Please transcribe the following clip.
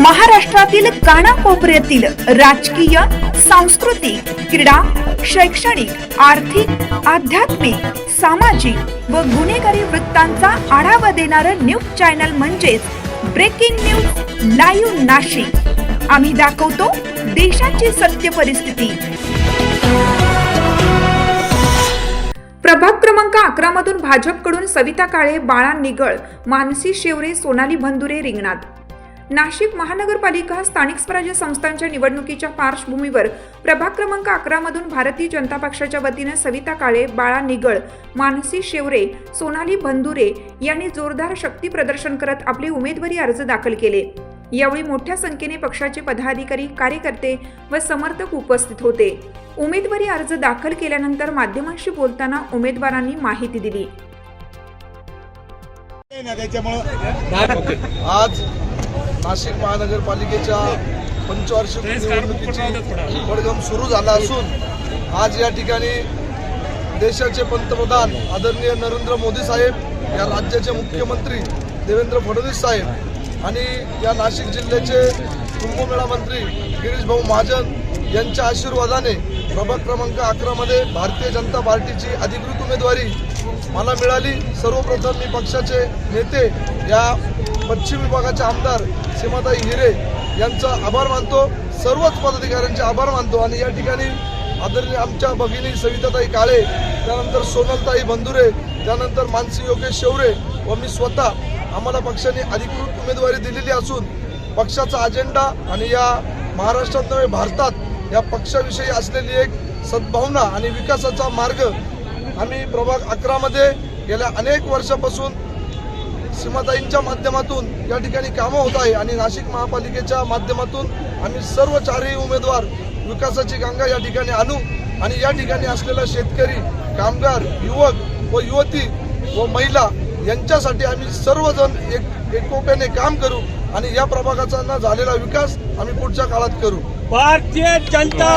महाराष्ट्रातील कानाकोपऱ्यातील राजकीय, सांस्कृतिक, क्रीडा, शैक्षणिक, आर्थिक, आध्यात्मिक, सामाजिक व गुन्हेगारी वृत्तांचा आढावा देणारं न्यूज चॅनल म्हणजेच ब्रेकिंग न्यूज लाईव्ह नाशिक। आम्ही दाखवतो देशाची सत्य परिस्थिती। प्रभाग क्रमांक 11 मधून भाजपकडून सविता काळे, बाळा निगळ, मानसी शेवरे, सोनाली भंदुरे रिंगणात। नाशिक महानगरपालिका स्थानिक स्वराज्य संस्थांच्या निवडणुकीच्या पार्श्वभूमीवर प्रभाग क्रमांक 11 मधून भारतीय जनता पक्षाच्या वतीने सविता काळे, बाळा निगळ, मानसी शेवरे, सोनाली भंदुरे यांनी जोरदार शक्ती प्रदर्शन करत आपले उमेदवारी अर्ज दाखल केले। यावेळी मोठ्या संख्येने पक्षाचे पदाधिकारी, कार्यकर्ते व समर्थक उपस्थित होते। उमेदवारी अर्ज दाखल केल्यानंतर माध्यमांशी बोलताना उमेदवारांनी माहिती दिली। आज नाशिक महानगरपालिकेच्या पंचवार्षिक निवडणुकीची पडघम सुरू झाला असून आज या ठिकाणी देशाचे पंतप्रधान आदरणीय नरेंद्र मोदी साहेब, या राज्याचे मुख्यमंत्री देवेंद्र फडणवीस साहेब आणि या नाशिक जिल्ह्याचे कुंभमेळा मंत्री गिरीश भाऊ महाजन यांच्या आशीर्वादाने प्रभाग क्रमांक 11 मध्ये भारतीय जनता पार्टीची अधिकृत उमेदवारी मला मिळाली। सर्वप्रथम मी पक्षाचे नेते, या पश्चिम विभागाचे आमदार सीमाताई हिरे यांचा आभार मानतो, सर्वच पदाधिकाऱ्यांचे आभार मानतो आणि या ठिकाणी आदरणीय आमच्या भगिनी सविताताई काळे, त्यानंतर सोनलताई भंदुरे, त्यानंतर मानसी योगेश शेवरे व मी स्वतः आम्हाला पक्षाने अधिकृत उमेदवारी दिलेली असून पक्षाचा अजेंडा आणि या महाराष्ट्रात नव्हे भारतात या पक्षाविषयी असलेली एक सद्भावना आणि विकासाचा मार्ग आम्ही प्रभाग 11 मध्ये गेल्या अनेक वर्षापासून सीमाताईंच्या माध्यमातून या ठिकाणी कामं होत आहे आणि नाशिक महापालिकेच्या माध्यमातून आम्ही सर्व चारही उमेदवार विकासाची गंगा या ठिकाणी आणू आणि या ठिकाणी असलेला शेतकरी, कामगार, युवक व युवती व महिला यांच्यासाठी आम्ही सर्वजण एकोप्याने काम करू आणि या प्रभागाचा झालेला विकास आम्ही पुढच्या काळात करू। भारतीय जनता